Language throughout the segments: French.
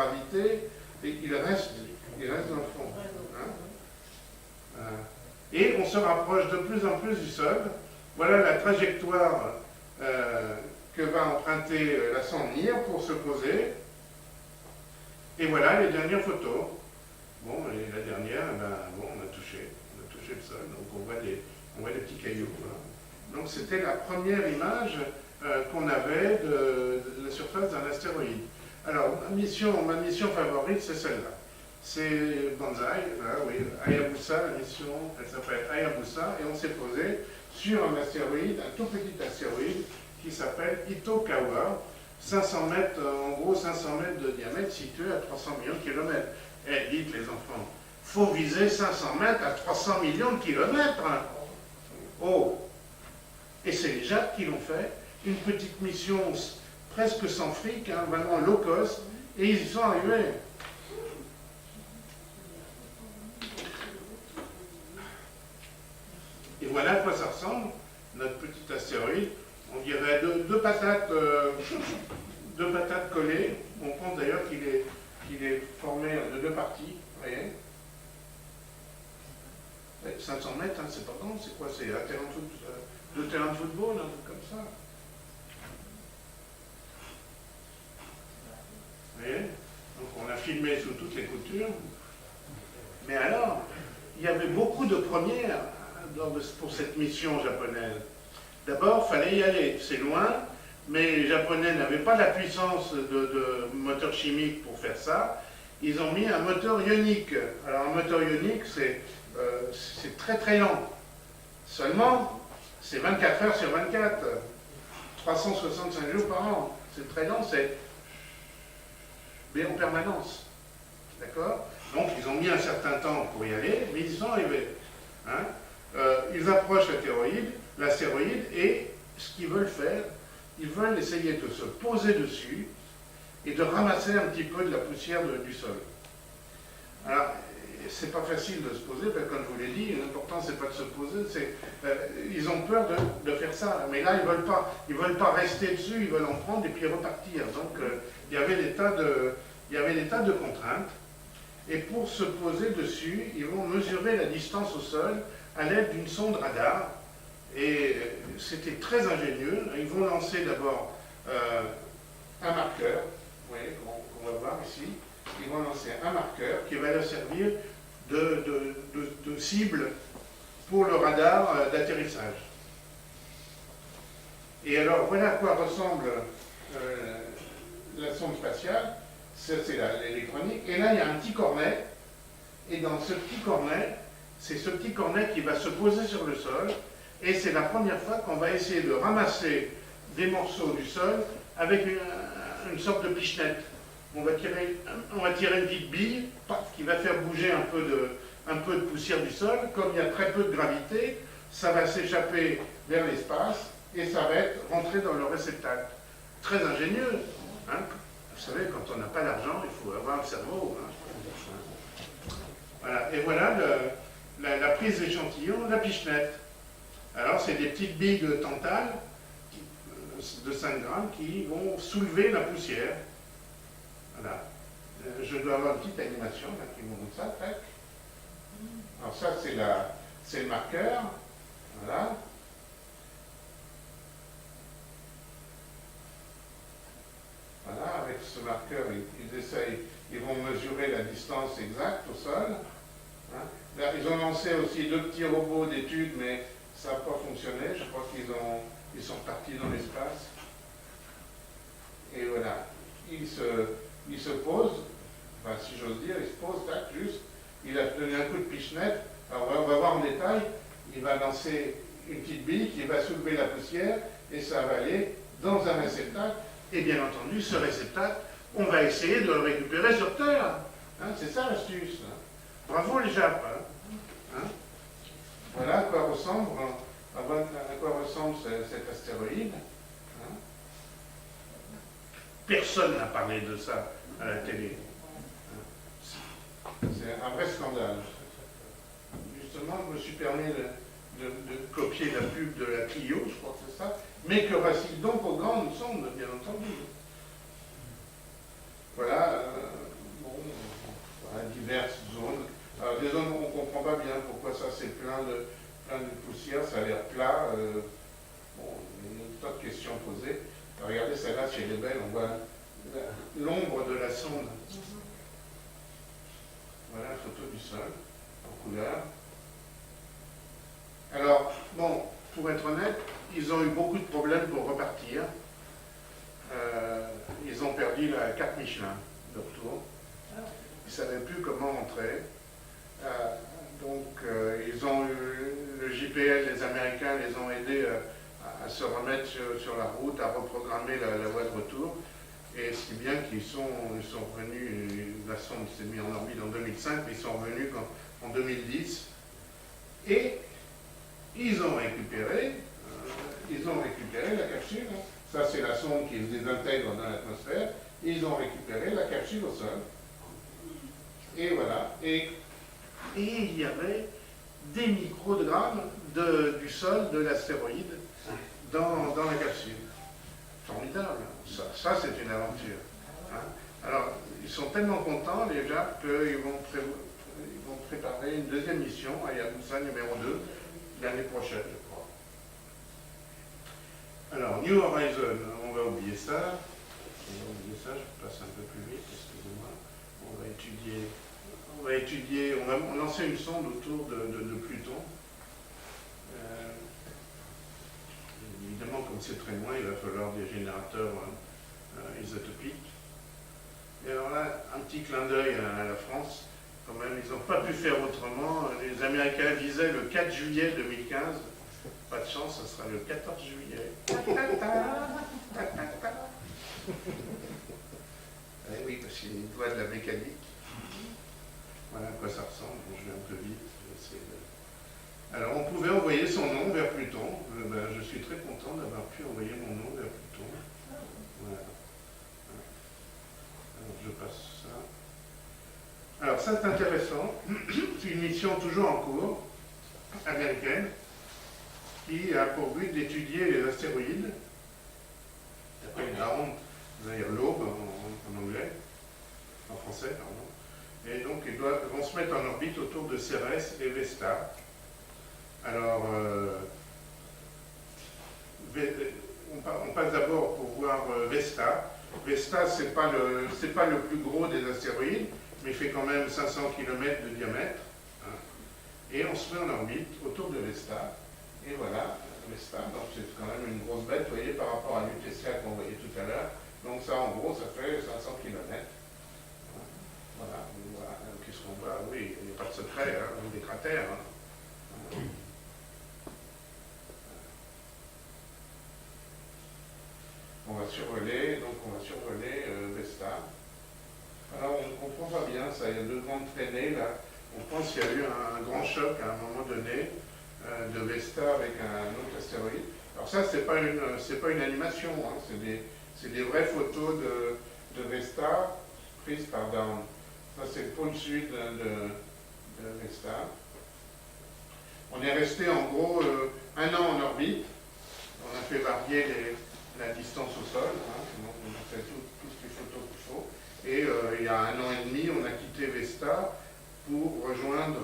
gravité, et il reste dans le fond. Hein. Et on se rapproche de plus en plus du sol. Voilà la trajectoire que va emprunter la sonde NIR pour se poser. Et voilà les dernières photos. Bon, et la dernière, bon, on a touché le sol, donc on voit les petits cailloux. Voilà. Donc c'était la première image qu'on avait de la surface d'un astéroïde. Alors, ma mission favorite, c'est celle-là. C'est Banzai, là, oui, Hayabusa, la mission, elle s'appelle Hayabusa, et on s'est posé sur un astéroïde, un tout petit astéroïde, qui s'appelle Itokawa, 500 mètres, en gros 500 mètres de diamètre, situé à 300 millions de kilomètres. Eh, dites les enfants, faut viser 500 mètres à 300 millions de kilomètres. Hein. Oh! Et c'est les Japs qui l'ont fait, une petite mission presque sans fric, hein, vraiment low cost, et ils y sont arrivés. Et voilà à quoi ça ressemble, notre petit astéroïde. On dirait deux patates collées. On pense d'ailleurs qu'il est formé de deux parties. Vous voyez, 500 mètres, hein, c'est pas grand, c'est quoi? C'est un terrain de terrain de football, un truc comme ça. Vous voyez? Donc on a filmé sous toutes les coutures. Mais alors, il y avait beaucoup de premières pour cette mission japonaise. D'abord, il fallait y aller. C'est loin, mais les Japonais n'avaient pas la puissance de moteur chimique pour faire ça. Ils ont mis un moteur ionique. Alors un moteur ionique, c'est très très lent. Seulement, c'est 24 heures sur 24, 365 jours par an. C'est très lent, mais en permanence. D'accord? Donc ils ont mis un certain temps pour y aller, mais ils y sont arrivés. Hein? Ils approchent l'astéroïde, et ce qu'ils veulent faire, ils veulent essayer de se poser dessus et de ramasser un petit peu de la poussière du sol. Alors, c'est pas facile de se poser, parce que comme je vous l'ai dit, l'important c'est pas de se poser, ils ont peur de faire ça, mais là ils veulent pas rester dessus, ils veulent en prendre et puis repartir. Donc il y avait des tas de contraintes, et pour se poser dessus, ils vont mesurer la distance au sol à l'aide d'une sonde radar, et c'était très ingénieux. Ils vont lancer d'abord un marqueur, vous voyez, qu'on va voir ici. Ils vont lancer un marqueur qui va leur servir de cible pour le radar d'atterrissage. Et alors, voilà à quoi ressemble la sonde spatiale. C'est l'électronique. Et là, il y a un petit cornet. Et dans ce petit cornet, c'est ce petit cornet qui va se poser sur le sol. Et c'est la première fois qu'on va essayer de ramasser des morceaux du sol avec une sorte de pichenette. On va tirer une petite bille qui va faire bouger un peu de poussière du sol. Comme il y a très peu de gravité, ça va s'échapper vers l'espace et ça va être rentré dans le réceptacle. Très ingénieux. Hein. Vous savez, quand on n'a pas d'argent, il faut avoir le cerveau. Hein. Voilà. Et voilà la prise d'échantillon, la pichenette. Alors, c'est des petites billes de tantale de 5 grammes qui vont soulever la poussière. Voilà. Je dois avoir une petite animation là, qui vous montre ça. Tac. Alors ça, c'est le marqueur. Voilà. Voilà, avec ce marqueur, ils vont mesurer la distance exacte au sol. Hein. Là, ils ont lancé aussi 2 petits robots d'études, mais ça n'a pas fonctionné. Je crois qu'ils sont partis dans l'espace. Et voilà. Ils se posent, enfin, si j'ose dire, il se pose, tac, juste. Il a donné un coup de pichenette. Alors on va voir en détail. Il va lancer une petite bille qui va soulever la poussière et ça va aller dans un réceptacle. Et bien entendu, ce réceptacle, on va essayer de le récupérer sur Terre. Hein, c'est ça l'astuce. Hein. Bravo les Japs. Hein. Voilà à quoi ressemble cet astéroïde. Hein. Personne n'a parlé de ça à la télé. C'est un vrai scandale. Justement, je me suis permis de copier la pub de la Clio, je crois que c'est ça. Mais que voici donc aux grandes sondes, bien entendu. Voilà plein de poussière, ça a l'air plat. Bon, il y a une tas de questions posées. Regardez celle-là, chez les belles, on voit l'ombre de la sonde. Voilà une photo du sol, en couleur. Alors, bon, pour être honnête, ils ont eu beaucoup de problèmes pour repartir. Ils ont perdu la carte Michelin de retour. Ils ne savaient plus comment rentrer. Donc, ils ont eu le JPL, les Américains les ont aidés à se remettre sur la route, à reprogrammer la voie de retour. Et si bien qu'ils sont revenus, la sonde s'est mise en orbite en 2005, mais ils sont revenus en 2010. Et ils ont récupéré la capsule. Ça, c'est la sonde qui se désintègre dans l'atmosphère. Ils ont récupéré la capsule au sol. Et voilà. Et il y avait des microgrammes du sol de l'astéroïde dans la capsule. Formidable. Ça c'est une aventure. Hein. Alors, ils sont tellement contents, déjà, qu'ils vont préparer une deuxième mission, Hayabusa numéro 2, l'année prochaine, je crois. Alors, New Horizon, on va oublier ça. Je passe un peu plus vite, excusez-moi. On va lancer une sonde autour de Pluton. Évidemment, comme c'est très loin, il va falloir des générateurs isotopiques. Et alors là, un petit clin d'œil à la France. Quand même, ils n'ont pas pu faire autrement. Les Américains visaient le 4 juillet 2015. Pas de chance, ce sera le 14 juillet. Oui, parce qu'il doit de la mécanique. Voilà à quoi ça ressemble. Bon, je vais un peu vite. Alors, on pouvait envoyer son nom vers Pluton. Je suis très content d'avoir pu envoyer mon nom vers Pluton. Voilà. Alors, je passe ça. Alors, ça, c'est intéressant. C'est une mission toujours en cours, américaine, qui a pour but d'étudier les astéroïdes. Après, une ronde, c'est-à-dire l'aube en anglais, en français, pardon. Et donc, ils vont se mettre en orbite autour de Cérès et Vesta. Alors, on passe d'abord pour voir Vesta. Vesta, c'est pas le plus gros des astéroïdes, mais il fait quand même 500 km de diamètre. Hein. Et on se met en orbite autour de Vesta. Et voilà, Vesta, donc c'est quand même une grosse bête, vous voyez, par rapport à l'UTCA qu'on voyait tout à l'heure. Donc ça, en gros, ça fait 500 km. Voilà. Qu'est-ce qu'on voit? Oui, il n'y a pas de secret, hein, des cratères. Hein. On va survoler Vesta. Alors on ne comprend pas bien ça, il y a deux grandes traînées là. On pense qu'il y a eu un grand choc à un moment donné de Vesta avec un autre astéroïde. Alors ça, c'est pas une animation, hein, c'est des vraies photos de Vesta prises par Down. Ça, c'est le pôle sud de Vesta. On est resté en gros un an en orbite. On a fait varier la distance au sol, hein, donc on a fait toutes les photos qu'il faut. Et il y a un an et demi, on a quitté Vesta pour rejoindre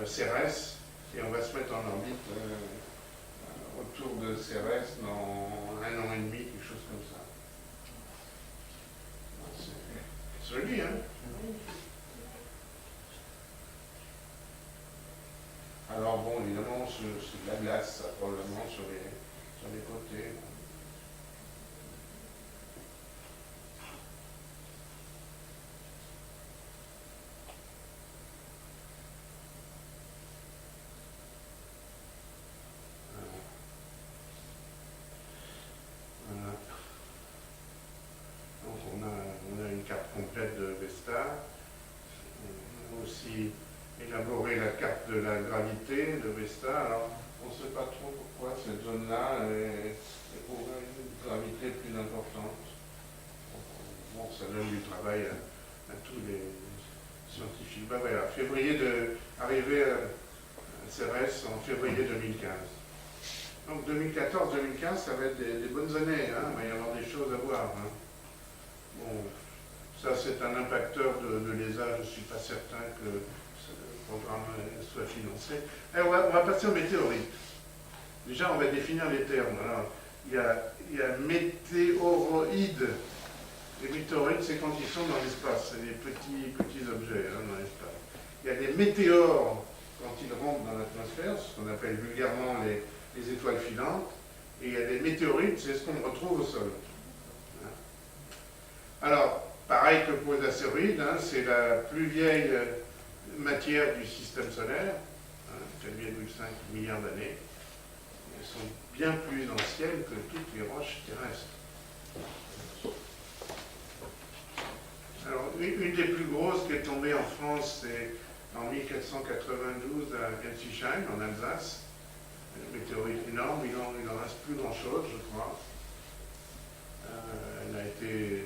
Cérès. Et on va se mettre en orbite autour de Cérès dans un an et demi, quelque chose comme ça. C'est joli, hein? Alors bon, évidemment, c'est de la glace, ça, probablement, sur les côtés. Voilà. Donc on a une carte complète de Vesta. On a aussi élaboré la carte de la gravité de Vesta. Alors, on ne sait pas trop pourquoi cette zone-là est pour une gravité plus importante. Bon, ça donne du travail à tous les scientifiques. Ben voilà, arrivé à Cérès en février 2015. Donc 2014-2015, ça va être des bonnes années, hein. Il va y avoir des choses à voir. Hein. Bon, Ça, c'est un impacteur de l'ESA, je ne suis pas certain que le programme soit financé. On va passer aux météorites. Déjà, on va définir les termes. Alors, il y a météoroïdes. Les météorites, c'est quand ils sont dans l'espace, c'est des petits objets dans l'espace. Il y a des météores quand ils rentrent dans l'atmosphère, ce qu'on appelle vulgairement les étoiles filantes. Et il y a des météorites, c'est ce qu'on retrouve au sol. Alors, pareil que pour les astéroïdes, c'est la plus vieille matière du système solaire, 4,5 milliards d'années. Elles sont bien plus anciennes que toutes les roches terrestres. Alors, une des plus grosses qui est tombée en France, c'est en 1492 à Ensisheim, en Alsace. Une météorite énorme, il n'en reste plus grand-chose, je crois. Elle a été